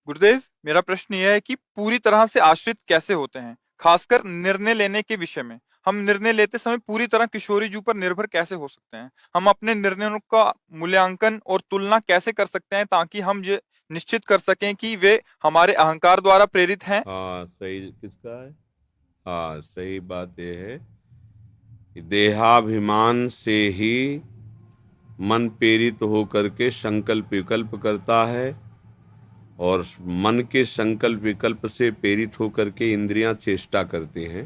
गुरुदेव, मेरा प्रश्न यह है कि पूरी तरह से आश्रित कैसे होते हैं, खासकर निर्णय लेने के विषय में। हम निर्णय लेते समय पूरी तरह किशोरी जी पर निर्भर कैसे हो सकते हैं? हम अपने निर्णयों का मूल्यांकन और तुलना कैसे कर सकते हैं ताकि हम ये निश्चित कर सकें कि वे हमारे अहंकार द्वारा प्रेरित हैं? हाँ, सही किसका है। हाँ, सही बात यह है कि देहाभिमान से ही मन प्रेरित होकर के संकल्प विकल्प करता है, और मन के संकल्प विकल्प से प्रेरित होकर के इंद्रियां चेष्टा करती हैं।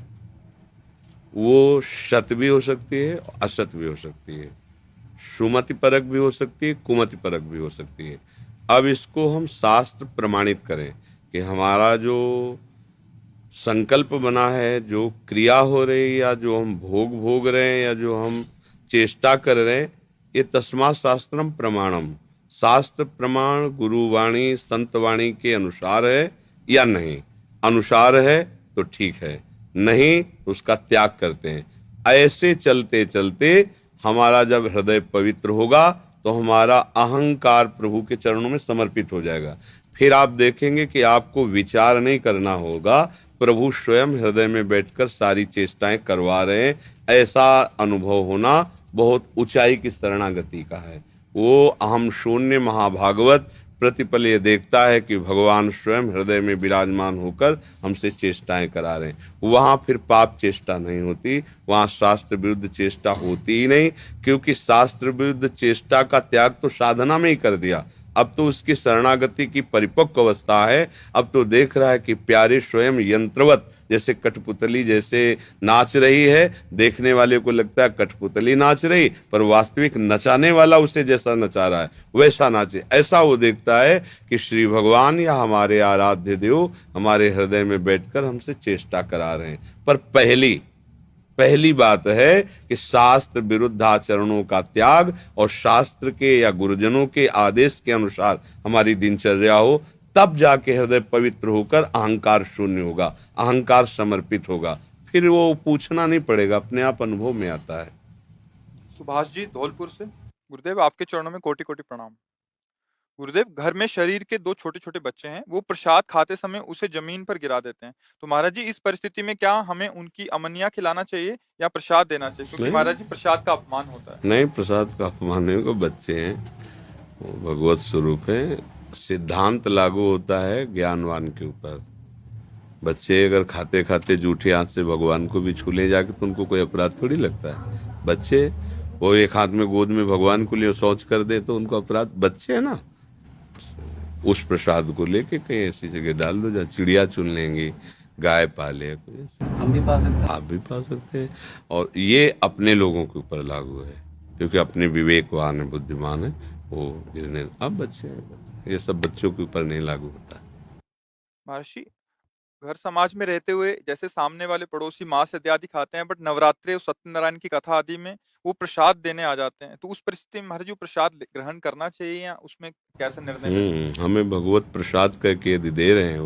वो सत भी हो सकती है, असत भी हो सकती है, सुमति परक भी हो सकती है, कुमति परक भी हो सकती है। अब इसको हम शास्त्र प्रमाणित करें कि हमारा जो संकल्प बना है, जो क्रिया हो रही है, या जो हम भोग भोग रहे हैं, या जो हम चेष्टा कर रहे हैं, ये तस्मात् शास्त्रम प्रमाणम, शास्त्र प्रमाण गुरुवाणी संतवाणी के अनुसार है या नहीं। अनुसार है तो ठीक है, नहीं तो उसका त्याग करते हैं। ऐसे चलते चलते हमारा जब हृदय पवित्र होगा तो हमारा अहंकार प्रभु के चरणों में समर्पित हो जाएगा। फिर आप देखेंगे कि आपको विचार नहीं करना होगा, प्रभु स्वयं हृदय में बैठकर सारी चेष्टाएं करवा रहे हैं। ऐसा अनुभव होना बहुत ऊंचाई की शरणागति का है। वो अहम शून्य महाभागवत प्रतिपल ये देखता है कि भगवान स्वयं हृदय में विराजमान होकर हमसे चेष्टाएं करा रहे हैं। वहां फिर पाप चेष्टा नहीं होती, वहां शास्त्र विरुद्ध चेष्टा होती ही नहीं, क्योंकि शास्त्र विरुद्ध चेष्टा का त्याग तो साधना में ही कर दिया। अब तो उसकी शरणागति की परिपक्व अवस्था है। अब तो देख रहा है कि प्यारे स्वयं यंत्रवत जैसे कठपुतली जैसे नाच रही है। देखने वाले को लगता है कठपुतली नाच रही, पर वास्तविक नचाने वाला उसे जैसा नचा रहा है वैसा नाचे। ऐसा वो देखता है कि श्री भगवान या हमारे आराध्य देव हमारे हृदय में बैठकर हमसे चेष्टा करा रहे हैं। पर पहली बात है कि शास्त्र विरुद्ध आचरणों का त्याग और शास्त्र के या गुरुजनों के आदेश के अनुसार हमारी दिनचर्या हो, तब जाके हृदय पवित्र होकर अहंकार शून्य होगा, अहंकार समर्पित होगा। फिर वो पूछना नहीं पड़ेगा, अपने आप अनुभव में आता है। सुभाष जी धौलपुर से। गुरुदेव, आपके चरणों में कोटि कोटि प्रणाम। गुरुदेव, घर में शरीर के दो छोटे छोटे बच्चे हैं, वो प्रसाद खाते समय उसे जमीन पर गिरा देते हैं। तो महाराज जी, इस परिस्थिति में क्या हमें उनकी अमनिया खिलाना चाहिए या प्रसाद देना चाहिए? क्योंकि नहीं महाराज जी, प्रसाद का अपमान होता है। नहीं, प्रसाद का अपमान नहीं होगा। बच्चे हैं, वो भगवत स्वरूप है। सिद्धांत लागू होता है ज्ञानवान के ऊपर। बच्चे अगर खाते खाते जूठे हाथ से भगवान को भी छू ले जाके तो उनको कोई अपराध थोड़ी लगता है। बच्चे वो एक हाथ में गोद में भगवान को लिए शौच कर दे तो उनको अपराध। बच्चे है ना, उस प्रसाद को लेके कहीं ऐसी जगह डाल दो जहाँ चिड़िया चुन लेंगी, गाय पाले, कोई ऐसे। हम भी पा सकते हैं। आप भी पा सकते हैं। और ये अपने लोगों के ऊपर लागू है, क्योंकि अपने विवेकवान है, बुद्धिमान है, वो गिरने। अब बच्चे हैं, ये सब बच्चों के ऊपर नहीं लागू होता है। महर्षि, घर समाज में रहते हुए जैसे सामने वाले पड़ोसी मांस इत्यादि खाते हैं, बट नवरात्रि और सत्यनारायण की कथा आदि में वो प्रसाद देने आ जाते हैं, तो उस परिस्थिति में महाराज जी, वो प्रसाद ग्रहण करना चाहिए या उसमें कैसे निर्णय लेना चाहिए? हमें भगवत प्रसाद करके यदि दे रहे हैं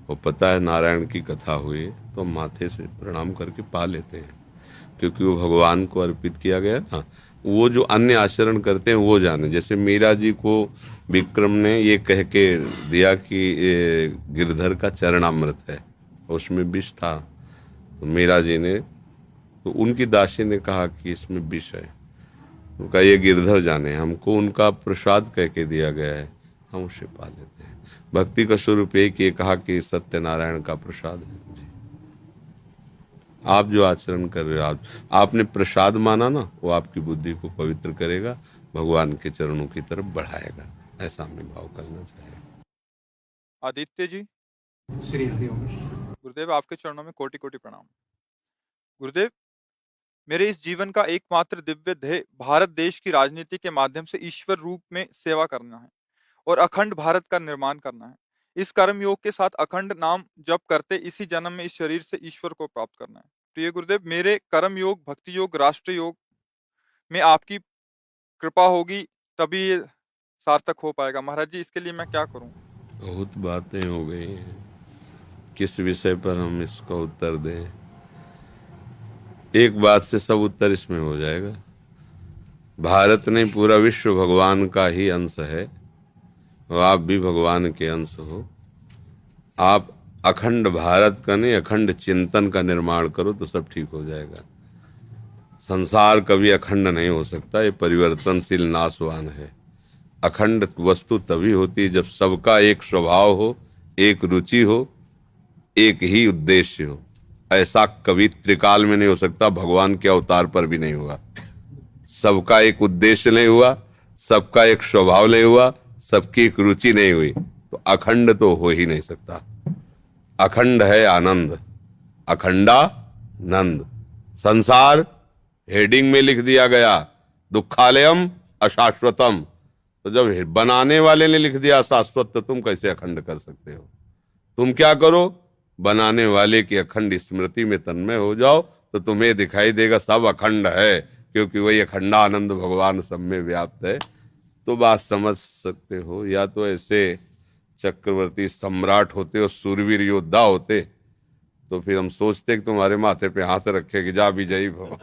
वो पता है नारायण की कथा हुई, तो हम माथे से प्रणाम करके पा लेते हैं, क्योंकि वो भगवान को अर्पित किया गया ना। वो जो अन्य आचरण करते हैं वो जाने। जैसे मीरा जी को विक्रम ने ये कह के दिया कि ये गिरधर का चरणामृत है, उसमें विष था। तो मीरा जी ने, तो उनकी दासी ने कहा कि इसमें विष है। उनका ये गिरधर जाने, हमको उनका प्रसाद कह के दिया गया है, हम उसे पा लेते हैं। भक्ति का स्वरूप एक ये कहा कि सत्यनारायण का प्रसाद है। आप जो आचरण कर रहे हो, आपने प्रसाद माना ना, वो आपकी बुद्धि को पवित्र करेगा, भगवान के चरणों की तरफ बढ़ाएगा। ऐसा हमें भाव करना चाहिए। आदित्य जी। श्री हरिओम। गुरुदेव, आपके चरणों में कोटि कोटि प्रणाम। गुरुदेव, मेरे इस जीवन का एकमात्र दिव्य ध्येय भारत देश की राजनीति के माध्यम से ईश्वर रूप में सेवा करना है और अखंड भारत का निर्माण करना है। इस कर्म योग के साथ अखंड नाम जप करते इसी जन्म में इस शरीर से ईश्वर को प्राप्त करना है। प्रिय गुरुदेव, मेरे कर्म योग, भक्ति योग, राष्ट्र योग में आपकी कृपा होगी, तभी ये सार्थक हो पाएगा। महाराज जी, इसके लिए मैं क्या करूं? बहुत बातें हो गई हैं, किस विषय पर हम इसका उत्तर दें? एक बात से सब उत्तर इसमें हो जाएगा। भारत नहीं, पूरा विश्व भगवान का ही अंश है, और आप भी भगवान के अंश हो। आप अखंड भारत का नहीं, अखंड चिंतन का निर्माण करो तो सब ठीक हो जाएगा। संसार कभी अखंड नहीं हो सकता, ये परिवर्तनशील नाशवान है। अखंड वस्तु तभी होती है जब सबका एक स्वभाव हो, एक रुचि हो, एक ही उद्देश्य हो। ऐसा कभी त्रिकाल में नहीं हो सकता, भगवान के अवतार पर भी नहीं हुआ। सबका एक उद्देश्य नहीं हुआ, सबका एक स्वभाव नहीं हुआ, सबकी एक रुचि नहीं हुई, तो अखंड तो हो ही नहीं सकता। अखंड है आनंद, अखंडानंद। संसार हेडिंग में लिख दिया गया, दुखालयम अशाश्वतम। तो जब बनाने वाले ने लिख दिया शाश्वत, तो तुम कैसे अखंड कर सकते हो? तुम क्या करो, बनाने वाले की अखंड स्मृति में तन्मय हो जाओ, तो तुम्हें दिखाई देगा सब अखंड है, क्योंकि वही अखंडानंद भगवान सब में व्याप्त है। तो बात समझ सकते हो। या तो ऐसे चक्रवर्ती सम्राट होते और सूरवीर योद्धा होते, तो फिर हम सोचते कि तुम्हारे माथे पे हाथ रखे कि जा विजयी भव।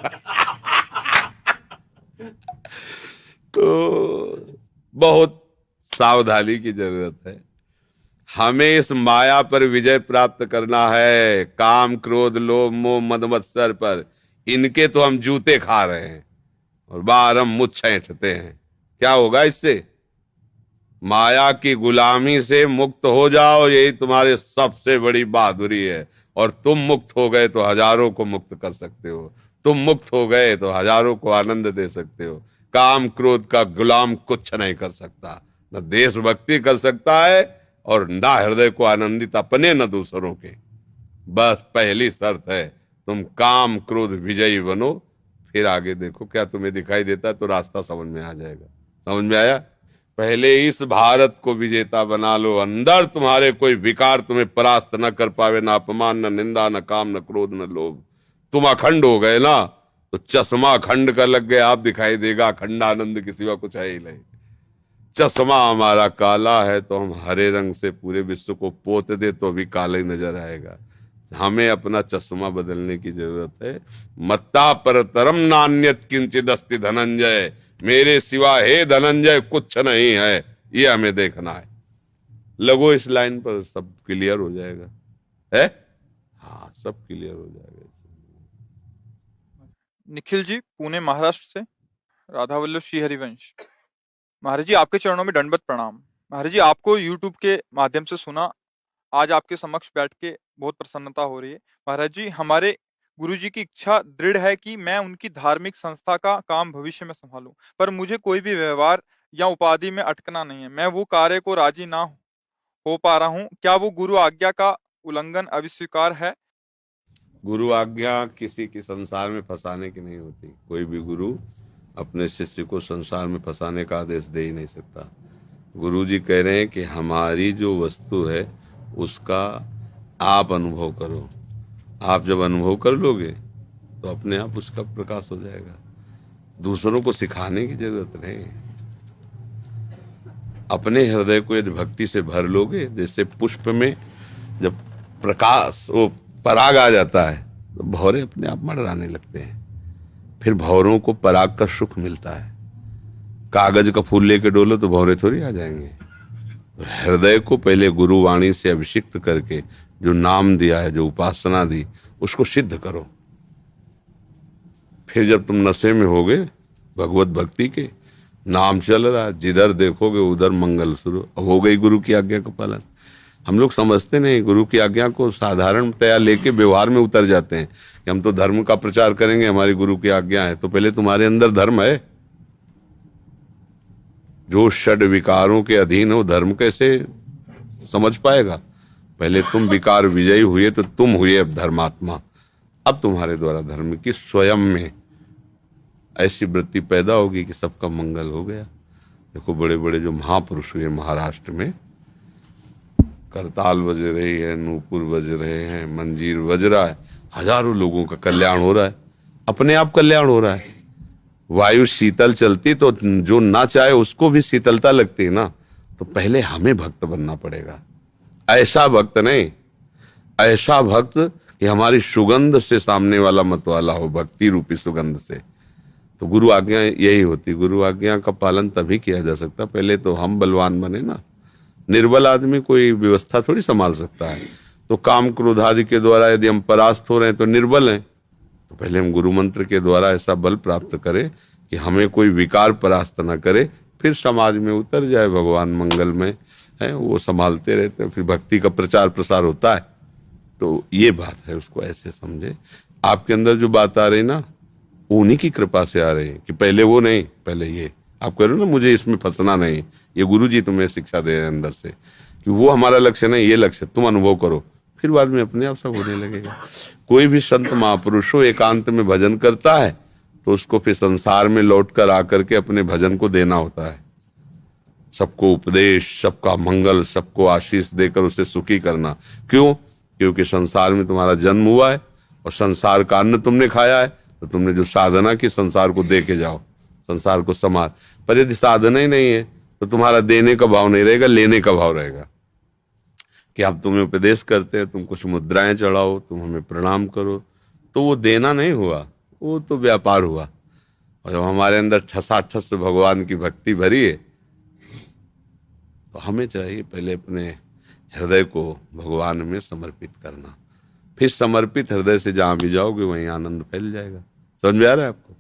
तो बहुत सावधानी की जरूरत है। हमें इस माया पर विजय प्राप्त करना है। काम, क्रोध, लोभ, मोह, मद मत्सर पर, इनके तो हम जूते खा रहे हैं और बार हम मुझ छेंटते हैं। क्या होगा इससे? माया की गुलामी से मुक्त हो जाओ, यही तुम्हारे सबसे बड़ी बहादुरी है। और तुम मुक्त हो गए तो हजारों को मुक्त कर सकते हो। तुम मुक्त हो गए तो हजारों को आनंद दे सकते हो। काम क्रोध का गुलाम कुछ नहीं कर सकता, न देशभक्ति कर सकता है और ना हृदय को आनंदित अपने न दूसरों के। बस पहली शर्त है, तुम काम क्रोध विजयी बनो, फिर आगे देखो क्या तुम्हें दिखाई देता है, तो रास्ता समझ में आ जाएगा। समझ में आया? पहले इस भारत को विजेता बना लो। अंदर तुम्हारे कोई विकार तुम्हें परास्त न कर पावे, ना अपमान, न निंदा, न काम, न क्रोध, न लोभ। तुम अखंड हो गए ना, तो चश्मा अखंड का लग गया, आप दिखाई देगा अखंड आनंद के सिवा कुछ है ही नहीं। चश्मा हमारा काला है, तो हम हरे रंग से पूरे विश्व को पोत दे तो भी काला ही नजर आएगा। हमें अपना चश्मा बदलने की जरूरत है। मत्ता परतरम नान्यत किंचिद अस्ति धनंजय, मेरे सिवा हे धनंजय कुछ नहीं है, ये हमें देखना है। लगो इस लाइन पर, सब क्लियर हो जाएगा। है? हाँ, सब क्लियर हो जाएगा। निखिल जी, पुणे महाराष्ट्र से, राधा वल्लभ श्री हरिवंश। महाराज जी, आपके चरणों में दंडवत प्रणाम। महाराज जी, आपको यूट्यूब के माध्यम से सुना, आज आपके समक्ष बैठ के बहुत प्रसन्नता हो रही है। महाराज जी, हमारे गुरुजी की इच्छा दृढ़ है कि मैं उनकी धार्मिक संस्था का काम भविष्य में संभालूं, पर मुझे कोई भी व्यवहार या उपाधि में अटकना नहीं है। मैं वो कार्य को राजी ना हो पा रहा हूँ। क्या वो गुरु आज्ञा का उल्लंघन अविस्वीकार है? गुरु आज्ञा किसी की संसार में फंसाने की नहीं होती। कोई भी गुरु अपने शिष्य को संसार में फंसाने का आदेश दे ही नहीं सकता। गुरु जी कह रहे हैं कि हमारी जो वस्तु है उसका आप अनुभव करो। आप जब अनुभव कर लोगे तो अपने आप उसका प्रकाश हो जाएगा। दूसरों को सिखाने की जरूरत नहीं। अपने हृदय को यदि भक्ति से भर लोगे, जैसे पुष्प में जब प्रकाश, वो पराग आ जाता है, तो भौरे अपने आप मडराने लगते हैं। फिर भौरों को पराग का सुख मिलता है। कागज का फूल लेके डोलो तो भौरे थोड़ी आ जाएंगे। हृदय को पहले गुरुवाणी से अभिषिक्त करके जो नाम दिया है, जो उपासना दी, उसको सिद्ध करो। फिर जब तुम नशे में होगे भगवत भक्ति के, नाम चल रहा है, जिधर देखोगे उधर मंगल शुरू हो गई। गुरु की आज्ञा का पालन हम लोग समझते नहीं। गुरु की आज्ञा को साधारणतया लेके व्यवहार में उतर जाते हैं कि हम तो धर्म का प्रचार करेंगे, हमारी गुरु की आज्ञा है। तो पहले तुम्हारे अंदर धर्म है? जो षड विकारों के अधीन हो, धर्म कैसे समझ पाएगा? पहले तुम विकार विजयी हुए तो तुम हुए अब धर्मात्मा। अब तुम्हारे द्वारा धर्म की स्वयं में ऐसी वृत्ति पैदा होगी कि सबका मंगल हो गया। देखो बड़े बड़े जो महापुरुष हुए महाराष्ट्र में, करताल बज रही है, नूपुर बज रहे हैं, मंजीर बज रहा है, हजारों लोगों का कल्याण हो रहा है, अपने आप कल्याण हो रहा है। वायु शीतल चलती तो जो ना चाहे उसको भी शीतलता लगती है ना। तो पहले हमें भक्त बनना पड़ेगा। ऐसा भक्त नहीं, ऐसा भक्त कि हमारी सुगंध से सामने वाला मतवाला हो, भक्ति रूपी सुगंध से। तो गुरु आज्ञा यही होती। गुरु आज्ञा का पालन तभी किया जा सकता, पहले तो हम बलवान बने ना। निर्बल आदमी कोई व्यवस्था थोड़ी संभाल सकता है। तो काम क्रोध आदि के द्वारा यदि हम परास्त हो रहे हैं तो निर्बल हैं। तो पहले हम गुरु मंत्र के द्वारा ऐसा बल प्राप्त करें कि हमें कोई विकार परास्त न करे, फिर समाज में उतर जाए। भगवान मंगल में है, वो संभालते रहते हैं, फिर भक्ति का प्रचार प्रसार होता है। तो ये बात है, उसको ऐसे समझे। आपके अंदर जो बात आ रही ना, उन्हीं की कृपा से आ रही है कि पहले वो नहीं, पहले ये। आप कह रहे हो ना मुझे इसमें फंसना नहीं, ये गुरु जी तुम्हें शिक्षा दे रहे हैं अंदर से कि वो हमारा लक्ष्य नहीं, ये लक्ष्य तुम अनुभव करो, फिर बाद में अपने आप सब होने लगेगा। कोई भी संत महापुरुष हो एकांत में भजन करता है तो उसको फिर संसार में लौट कर आकर के अपने भजन को देना होता है। सबको उपदेश, सबका मंगल, सबको आशीष देकर उसे सुखी करना। क्यों? क्योंकि संसार में तुम्हारा जन्म हुआ है और संसार का अन्न तुमने खाया है, तो तुमने जो साधना की संसार को दे के जाओ, संसार को समाज। पर यदि साधना ही नहीं है तो तुम्हारा देने का भाव नहीं रहेगा, लेने का भाव रहेगा। कि आप तुम्हें उपदेश करते हैं, तुम कुछ मुद्राएं चढ़ाओ, तुम हमें प्रणाम करो, तो वो देना नहीं हुआ, वो तो व्यापार हुआ। और जब हमारे अंदर ठसाठस भगवान की भक्ति भरी है तो हमें चाहिए पहले अपने हृदय को भगवान में समर्पित करना। फिर समर्पित हृदय से जहां भी जाओगे वहीं आनंद फैल जाएगा। समझ में आ रहा है आपको?